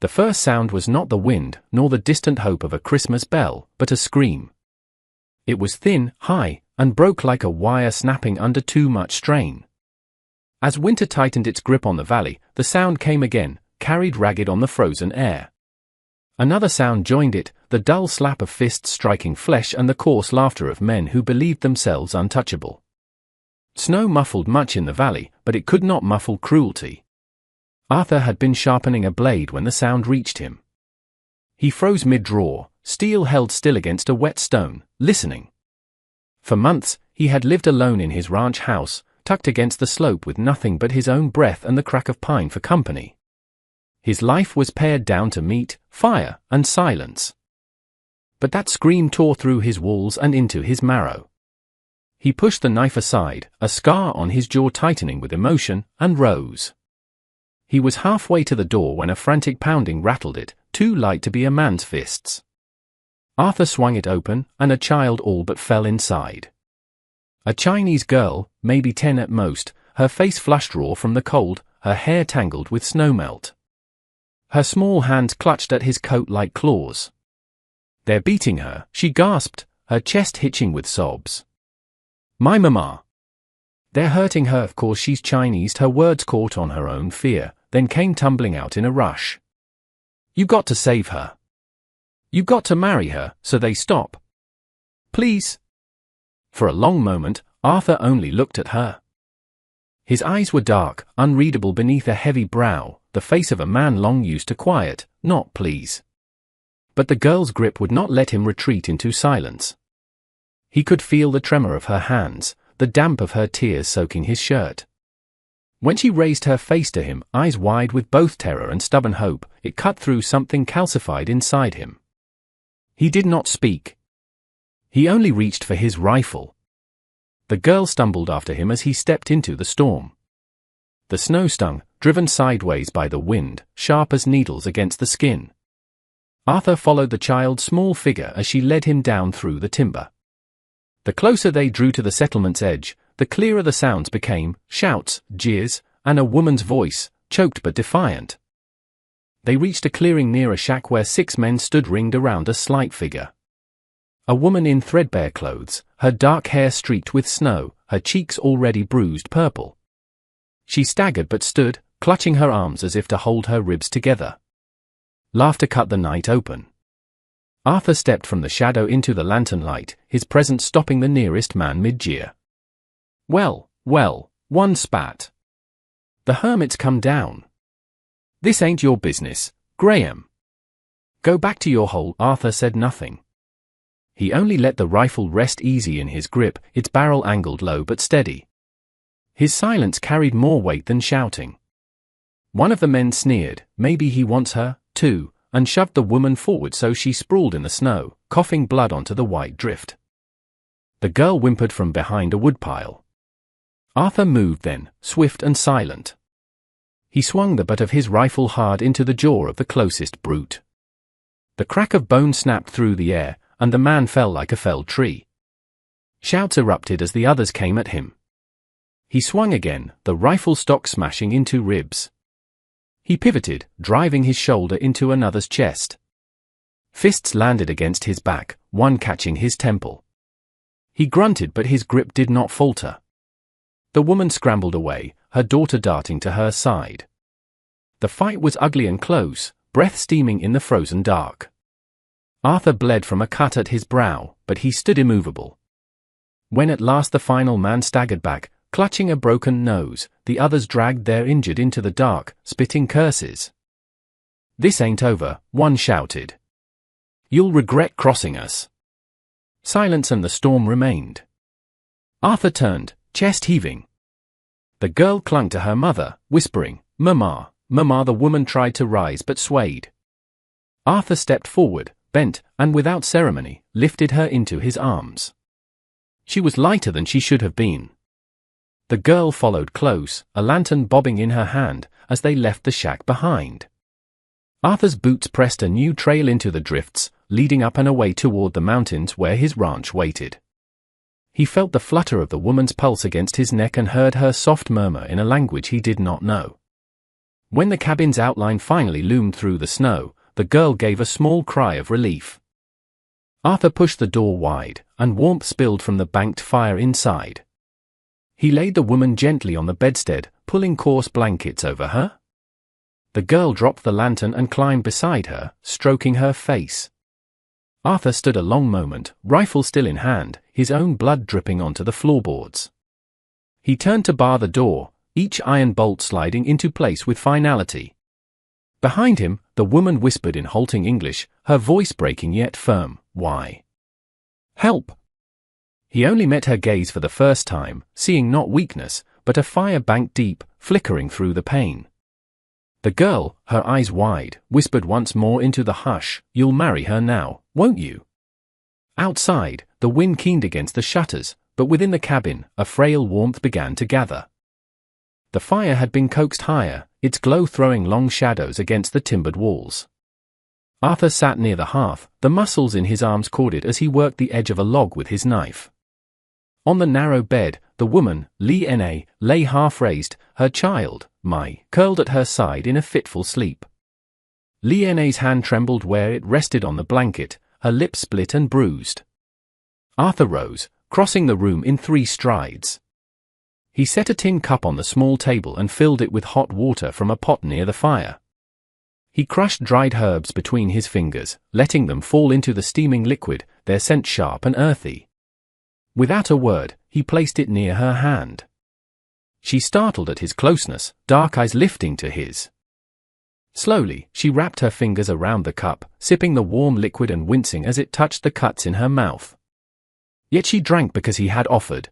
The first sound was not the wind, nor the distant hope of a Christmas bell, but a scream. It was thin, high, and broke like a wire snapping under too much strain. As winter tightened its grip on the valley, the sound came again, carried ragged on the frozen air. Another sound joined it, the dull slap of fists striking flesh and the coarse laughter of men who believed themselves untouchable. Snow muffled much in the valley, but it could not muffle cruelty. Arthur had been sharpening a blade when the sound reached him. He froze mid-draw, steel held still against a wet stone, listening. For months, he had lived alone in his ranch house, tucked against the slope with nothing but his own breath and the crack of pine for company. His life was pared down to meat, fire, and silence. But that scream tore through his walls and into his marrow. He pushed the knife aside, a scar on his jaw tightening with emotion, and rose. He was halfway to the door when a frantic pounding rattled it, too light to be a man's fists. Arthur swung it open, and a child all but fell inside. A Chinese girl, maybe 10 at most, her face flushed raw from the cold, her hair tangled with snowmelt. Her small hands clutched at his coat like claws. "They're beating her," she gasped, her chest hitching with sobs. "My mama." "They're hurting her, of course she's Chinese." Her words caught on her own fear, then came tumbling out in a rush. "You got to save her. You got to marry her, so they stop. Please." For a long moment, Arthur only looked at her. His eyes were dark, unreadable beneath a heavy brow, the face of a man long used to quiet, not please. But the girl's grip would not let him retreat into silence. He could feel the tremor of her hands, the damp of her tears soaking his shirt. When she raised her face to him, eyes wide with both terror and stubborn hope, it cut through something calcified inside him. He did not speak. He only reached for his rifle. The girl stumbled after him as he stepped into the storm. The snow stung, driven sideways by the wind, sharp as needles against the skin. Arthur followed the child's small figure as she led him down through the timber. The closer they drew to the settlement's edge, the clearer the sounds became, shouts, jeers, and a woman's voice, choked but defiant. They reached a clearing near a shack where 6 men stood ringed around a slight figure. A woman in threadbare clothes, her dark hair streaked with snow, her cheeks already bruised purple. She staggered but stood, clutching her arms as if to hold her ribs together. Laughter cut the night open. Arthur stepped from the shadow into the lantern light, his presence stopping the nearest man mid-jeer. "Well, well," one spat. "The hermit's come down. This ain't your business, Graham." "Go back to your hole." Arthur said nothing. He only let the rifle rest easy in his grip, its barrel angled low but steady. His silence carried more weight than shouting. One of the men sneered, "Maybe he wants her, too," and shoved the woman forward so she sprawled in the snow, coughing blood onto the white drift. The girl whimpered from behind a woodpile. Arthur moved then, swift and silent. He swung the butt of his rifle hard into the jaw of the closest brute. The crack of bone snapped through the air, and the man fell like a felled tree. Shouts erupted as the others came at him. He swung again, the rifle stock smashing into ribs. He pivoted, driving his shoulder into another's chest. Fists landed against his back, one catching his temple. He grunted but his grip did not falter. The woman scrambled away, her daughter darting to her side. The fight was ugly and close, breath steaming in the frozen dark. Arthur bled from a cut at his brow, but he stood immovable. When at last the final man staggered back, clutching a broken nose, the others dragged their injured into the dark, spitting curses. "This ain't over," one shouted. "You'll regret crossing us." Silence and the storm remained. Arthur turned, chest heaving. The girl clung to her mother, whispering, "Mama, Mama." The woman tried to rise but swayed. Arthur stepped forward, bent, and without ceremony, lifted her into his arms. She was lighter than she should have been. The girl followed close, a lantern bobbing in her hand, as they left the shack behind. Arthur's boots pressed a new trail into the drifts, leading up and away toward the mountains where his ranch waited. He felt the flutter of the woman's pulse against his neck and heard her soft murmur in a language he did not know. When the cabin's outline finally loomed through the snow, the girl gave a small cry of relief. Arthur pushed the door wide, and warmth spilled from the banked fire inside. He laid the woman gently on the bedstead, pulling coarse blankets over her. The girl dropped the lantern and climbed beside her, stroking her face. Arthur stood a long moment, rifle still in hand, his own blood dripping onto the floorboards. He turned to bar the door, each iron bolt sliding into place with finality. Behind him, the woman whispered in halting English, her voice breaking yet firm, "Why? Help!" He only met her gaze for the first time, seeing not weakness, but a fire banked deep, flickering through the pain. The girl, her eyes wide, whispered once more into the hush, "You'll marry her now, won't you?" Outside, the wind keened against the shutters, but within the cabin, a frail warmth began to gather. The fire had been coaxed higher, its glow throwing long shadows against the timbered walls. Arthur sat near the hearth, the muscles in his arms corded as he worked the edge of a log with his knife. On the narrow bed, the woman, Lena, lay half-raised, her child, Mai, curled at her side in a fitful sleep. Lena's hand trembled where it rested on the blanket, her lips split and bruised. Arthur rose, crossing the room in 3 strides. He set a tin cup on the small table and filled it with hot water from a pot near the fire. He crushed dried herbs between his fingers, letting them fall into the steaming liquid, their scent sharp and earthy. Without a word, he placed it near her hand. She startled at his closeness, dark eyes lifting to his. Slowly, she wrapped her fingers around the cup, sipping the warm liquid and wincing as it touched the cuts in her mouth. Yet she drank because he had offered.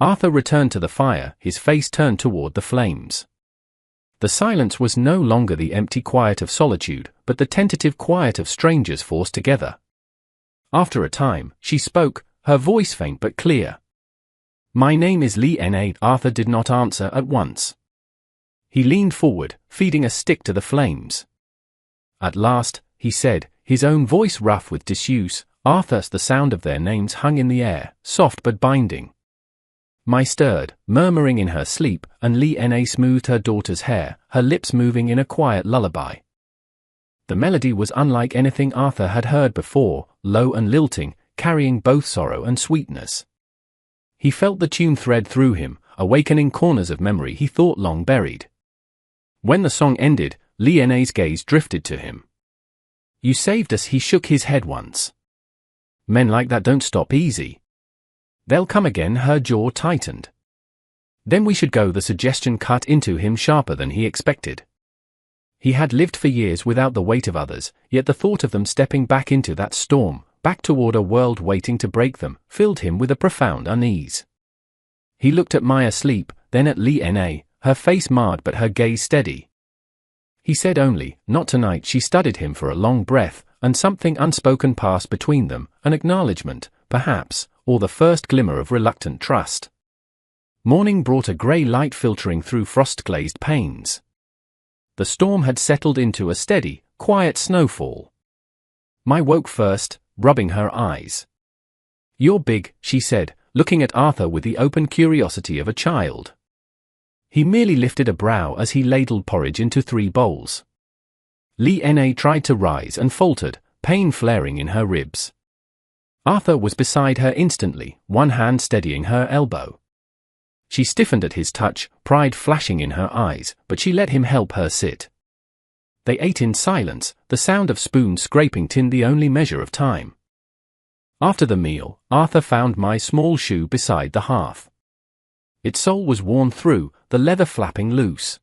Arthur returned to the fire, his face turned toward the flames. The silence was no longer the empty quiet of solitude, but the tentative quiet of strangers forced together. After a time, she spoke, her voice faint but clear. "My name is Lena." Arthur did not answer at once. He leaned forward, feeding a stick to the flames. At last, he said, his own voice rough with disuse, "Arthur." The sound of their names hung in the air, soft but binding. Mai stirred, murmuring in her sleep, and Lena smoothed her daughter's hair, her lips moving in a quiet lullaby. The melody was unlike anything Arthur had heard before, low and lilting, carrying both sorrow and sweetness. He felt the tune thread through him, awakening corners of memory he thought long buried. When the song ended, Lena's gaze drifted to him. "You saved us." He shook his head once. "Men like that don't stop easy. They'll come again." Her jaw tightened. "Then we should go." The suggestion cut into him sharper than he expected. He had lived for years without the weight of others, yet the thought of them stepping back into that storm, back toward a world waiting to break them, filled him with a profound unease. He looked at Mai asleep, then at Lena, her face marred but her gaze steady. He said only, "Not tonight." She studied him for a long breath, and something unspoken passed between them, an acknowledgement, perhaps, or the first glimmer of reluctant trust. Morning brought a grey light filtering through frost-glazed panes. The storm had settled into a steady, quiet snowfall. Mai woke first, rubbing her eyes. "You're big," she said, looking at Arthur with the open curiosity of a child. He merely lifted a brow as he ladled porridge into 3 bowls. Lena tried to rise and faltered, pain flaring in her ribs. Arthur was beside her instantly, one hand steadying her elbow. She stiffened at his touch, pride flashing in her eyes, but she let him help her sit. They ate in silence, the sound of spoons scraping tin the only measure of time. After the meal, Arthur found Mai's small shoe beside the hearth. Its sole was worn through, the leather flapping loose.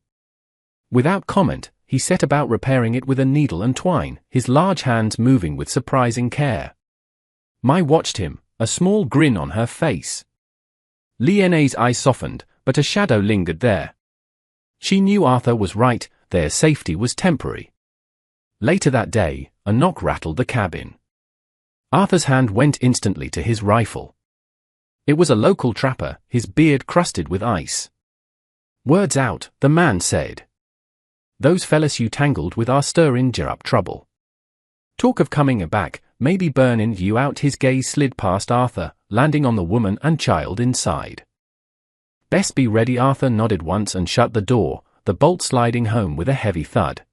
Without comment, he set about repairing it with a needle and twine, his large hands moving with surprising care. Mai watched him, a small grin on her face. Lena's eyes softened, but a shadow lingered there. She knew Arthur was right, their safety was temporary. Later that day, a knock rattled the cabin. Arthur's hand went instantly to his rifle. It was a local trapper, his beard crusted with ice. "Words out," the man said. "Those fellas you tangled with are stirring up trouble. Talk of coming back, maybe burning you out." His gaze slid past Arthur, landing on the woman and child inside. "Best be ready." Arthur nodded once and shut the door, the bolt sliding home with a heavy thud.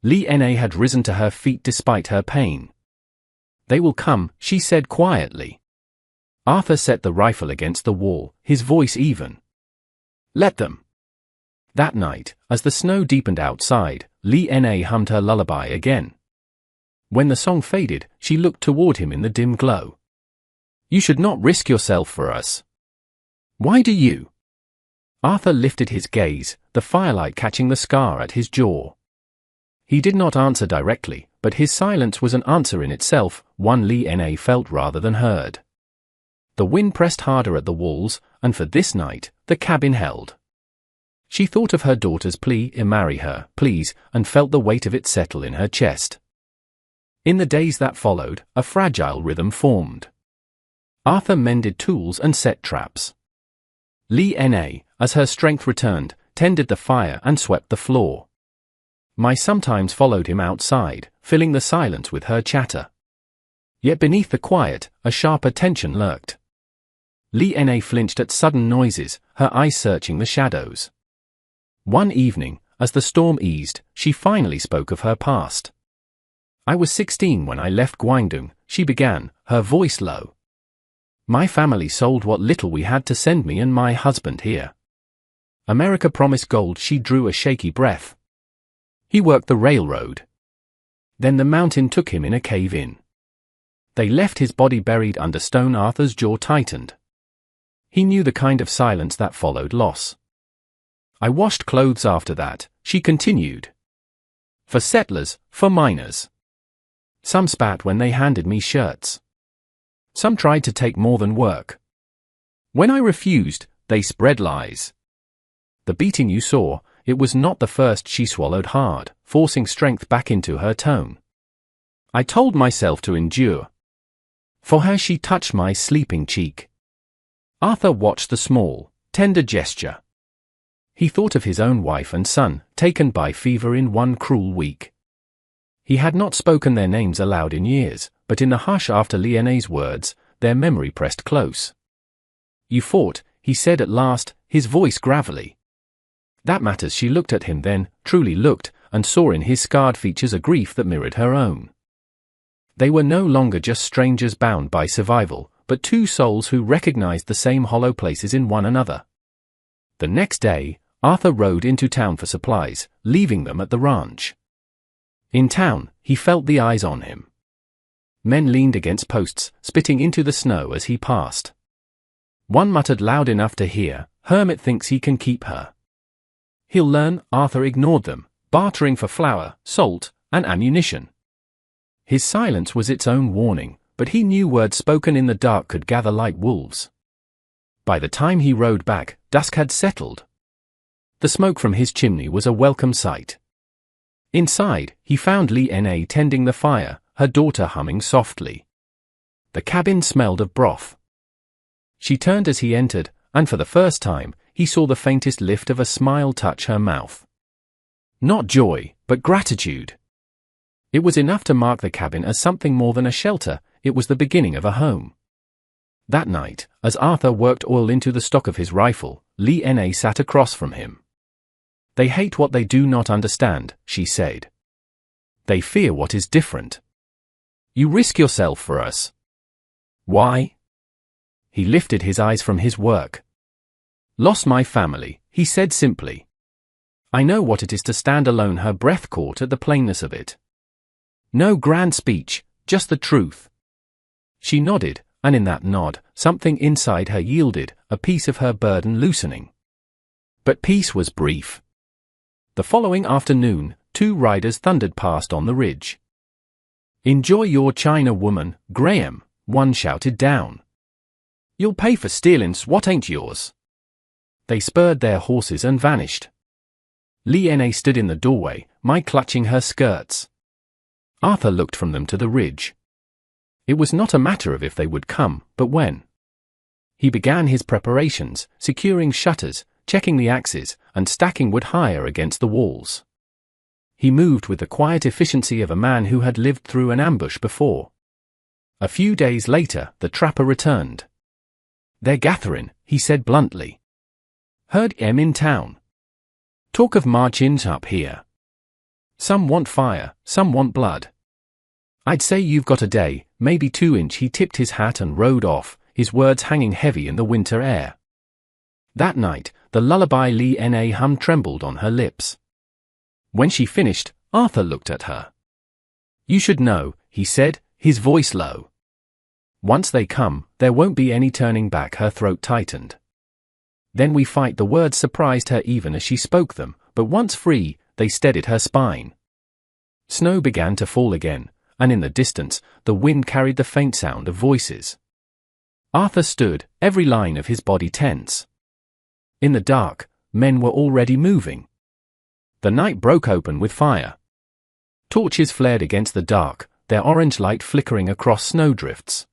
Lena had risen to her feet despite her pain. "They will come," she said quietly. Arthur set the rifle against the wall, his voice even. "Let them." That night, as the snow deepened outside, Lena hummed her lullaby again. When the song faded, she looked toward him in the dim glow. "You should not risk yourself for us." "Why do you?" Arthur lifted his gaze, the firelight catching the scar at his jaw. He did not answer directly, but his silence was an answer in itself, one Lena felt rather than heard. The wind pressed harder at the walls, and for this night, the cabin held. She thought of her daughter's plea, "Marry her, please," and felt the weight of it settle in her chest. In the days that followed, a fragile rhythm formed. Arthur mended tools and set traps. Lena, as her strength returned, tended the fire and swept the floor. Mai sometimes followed him outside, filling the silence with her chatter. Yet beneath the quiet, a sharper tension lurked. Lena flinched at sudden noises, her eyes searching the shadows. One evening, as the storm eased, she finally spoke of her past. "I was 16 when I left Guangdong," she began, her voice low. "My family sold what little we had to send me and my husband here. America promised gold." She drew a shaky breath. "He worked the railroad. Then the mountain took him in a cave-in. They left his body buried under stone." Arthur's jaw tightened. He knew the kind of silence that followed loss. "I washed clothes after that," she continued. "For settlers, for miners. Some spat when they handed me shirts. Some tried to take more than work. When I refused, they spread lies. The beating you saw, it was not the first." She swallowed hard, forcing strength back into her tone. "I told myself to endure." For her she touched my sleeping cheek. Arthur watched the small, tender gesture. He thought of his own wife and son, taken by fever in one cruel week. He had not spoken their names aloud in years, but in the hush after Lena's words, their memory pressed close. "You fought," he said at last, his voice gravelly. "That matters." She looked at him then, truly looked, and saw in his scarred features a grief that mirrored her own. They were no longer just strangers bound by survival, but two souls who recognized the same hollow places in one another. The next day, Arthur rode into town for supplies, leaving them at the ranch. In town, he felt the eyes on him. Men leaned against posts, spitting into the snow as he passed. One muttered loud enough to hear, "Hermit thinks he can keep her." "He'll learn." Arthur ignored them, bartering for flour, salt, and ammunition. His silence was its own warning, but he knew words spoken in the dark could gather like wolves. By the time he rode back, dusk had settled. The smoke from his chimney was a welcome sight. Inside, he found Lena tending the fire, her daughter humming softly. The cabin smelled of broth. She turned as he entered, and for the first time, he saw the faintest lift of a smile touch her mouth. Not joy, but gratitude. It was enough to mark the cabin as something more than a shelter. It was the beginning of a home. That night, as Arthur worked oil into the stock of his rifle, Lena sat across from him. "They hate what they do not understand," she said. "They fear what is different. You risk yourself for us." "Why?" He lifted his eyes from his work. "Lost my family," he said simply. "I know what it is to stand alone." Her breath caught at the plainness of it. No grand speech, just the truth. She nodded, and in that nod, something inside her yielded, a piece of her burden loosening. But peace was brief. The following afternoon, two riders thundered past on the ridge. "Enjoy your China, woman, Graham," one shouted down. "You'll pay for stealin's what ain't yours." They spurred their horses and vanished. Lena stood in the doorway, Mai clutching her skirts. Arthur looked from them to the ridge. It was not a matter of if they would come, but when. He began his preparations, securing shutters, checking the axes, and stacking wood higher against the walls. He moved with the quiet efficiency of a man who had lived through an ambush before. A few days later, the trapper returned. "They're gathering," he said bluntly. "Heard 'em in town." Talk of march-ins up here. Some want fire, some want blood. I'd say you've got a day, maybe 2 inch. He tipped his hat and rode off, his words hanging heavy in the winter air. That night, the lullaby Li Na hummed trembled on her lips. When she finished, Arthur looked at her. You should know, he said, his voice low. Once they come, there won't be any turning back. Her throat tightened. Then we fight. The words surprised her even as she spoke them, but once free, they steadied her spine. Snow began to fall again, and in the distance, the wind carried the faint sound of voices. Arthur stood, every line of his body tense. In the dark, men were already moving. The night broke open with fire. Torches flared against the dark, their orange light flickering across snowdrifts.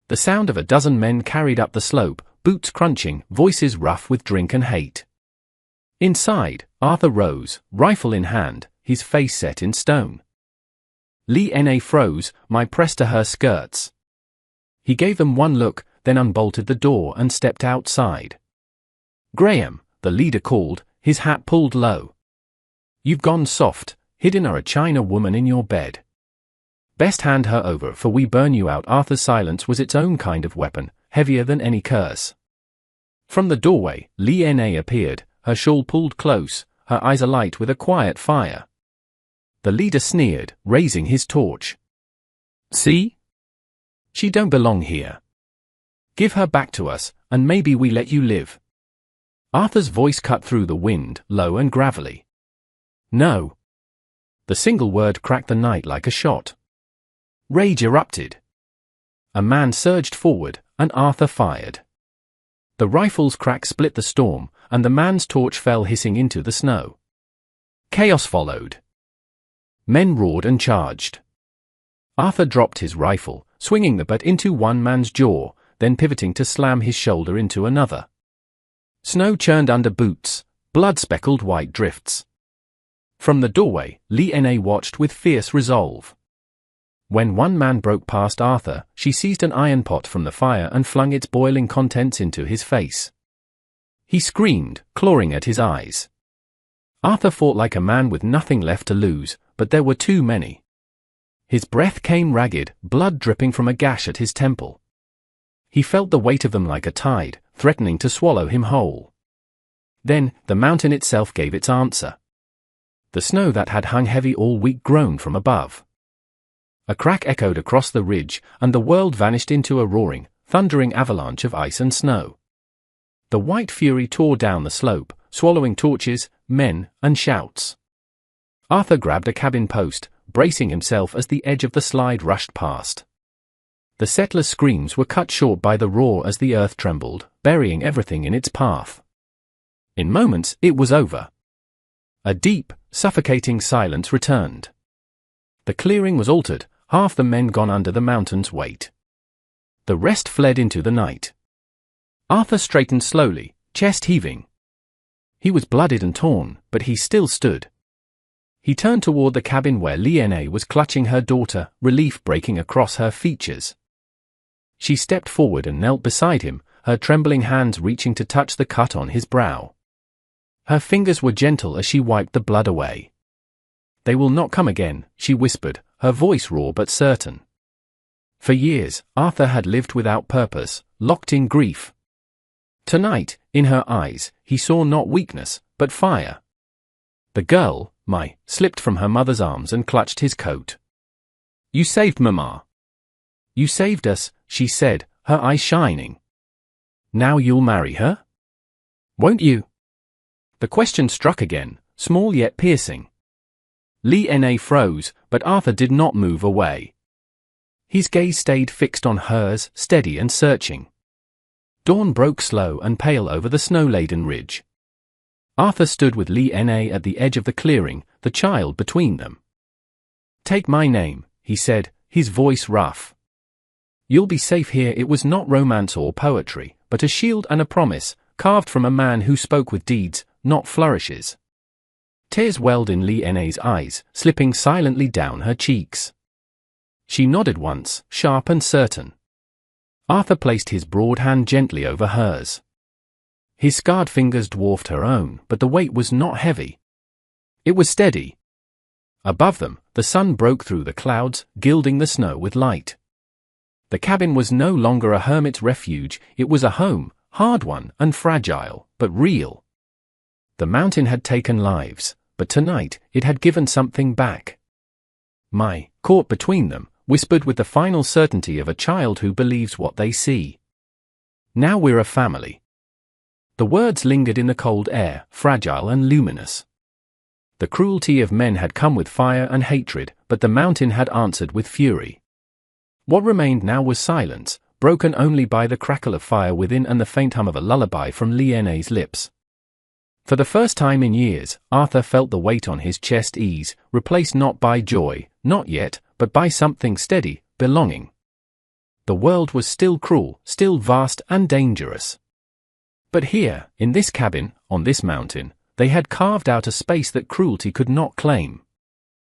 The sound of a dozen men carried up the slope, boots crunching, voices rough with drink and hate. Inside, Arthur rose, rifle in hand, his face set in stone. Li Na froze, pressed to her skirts. He gave them one look, then unbolted the door and stepped outside. Graham, the leader called, his hat pulled low. You've gone soft, hidden a China woman in your bed. Best hand her over, for we burn you out. Arthur's silence was its own kind of weapon, heavier than any curse. From the doorway, Li Na appeared, her shawl pulled close, her eyes alight with a quiet fire. The leader sneered, raising his torch. See? She don't belong here. Give her back to us, and maybe we let you live. Arthur's voice cut through the wind, low and gravelly. No. The single word cracked the night like a shot. Rage erupted. A man surged forward, and Arthur fired. The rifle's crack split the storm, and the man's torch fell hissing into the snow. Chaos followed. Men roared and charged. Arthur dropped his rifle, swinging the butt into one man's jaw, then pivoting to slam his shoulder into another. Snow churned under boots, blood-speckled white drifts. From the doorway, Li Na watched with fierce resolve. When one man broke past Arthur, she seized an iron pot from the fire and flung its boiling contents into his face. He screamed, clawing at his eyes. Arthur fought like a man with nothing left to lose, but there were too many. His breath came ragged, blood dripping from a gash at his temple. He felt the weight of them like a tide, threatening to swallow him whole. Then, the mountain itself gave its answer. The snow that had hung heavy all week groaned from above. A crack echoed across the ridge, and the world vanished into a roaring, thundering avalanche of ice and snow. The white fury tore down the slope, swallowing torches, men, and shouts. Arthur grabbed a cabin post, bracing himself as the edge of the slide rushed past. The settlers' screams were cut short by the roar as the earth trembled, burying everything in its path. In moments, it was over. A deep, suffocating silence returned. The clearing was altered, half the men gone under the mountain's weight. The rest fled into the night. Arthur straightened slowly, chest heaving. He was blooded and torn, but he still stood. He turned toward the cabin where Li Na was clutching her daughter, relief breaking across her features. She stepped forward and knelt beside him, her trembling hands reaching to touch the cut on his brow. Her fingers were gentle as she wiped the blood away. They will not come again, she whispered, her voice raw but certain. For years, Arthur had lived without purpose, locked in grief. Tonight, in her eyes, he saw not weakness, but fire. The girl, slipped from her mother's arms and clutched his coat. You saved Mama. You saved us, she said, her eyes shining. Now you'll marry her? Won't you? The question struck again, small yet piercing. Li Na froze, but Arthur did not move away. His gaze stayed fixed on hers, steady and searching. Dawn broke slow and pale over the snow-laden ridge. Arthur stood with Li Na at the edge of the clearing, the child between them. Take my name, he said, his voice rough. You'll be safe here. It was not romance or poetry, but a shield and a promise, carved from a man who spoke with deeds, not flourishes. Tears welled in Li Na's eyes, slipping silently down her cheeks. She nodded once, sharp and certain. Arthur placed his broad hand gently over hers. His scarred fingers dwarfed her own, but the weight was not heavy. It was steady. Above them, the sun broke through the clouds, gilding the snow with light. The cabin was no longer a hermit's refuge, it was a home, hard won and fragile, but real. The mountain had taken lives, but tonight it had given something back. Mai, caught between them, whispered with the final certainty of a child who believes what they see. "Now we're a family." The words lingered in the cold air, fragile and luminous. The cruelty of men had come with fire and hatred, but the mountain had answered with fury. What remained now was silence, broken only by the crackle of fire within and the faint hum of a lullaby from Liane's lips. For the first time in years, Arthur felt the weight on his chest ease, replaced not by joy, not yet, but by something steady, belonging. The world was still cruel, still vast and dangerous. But here, in this cabin, on this mountain, they had carved out a space that cruelty could not claim.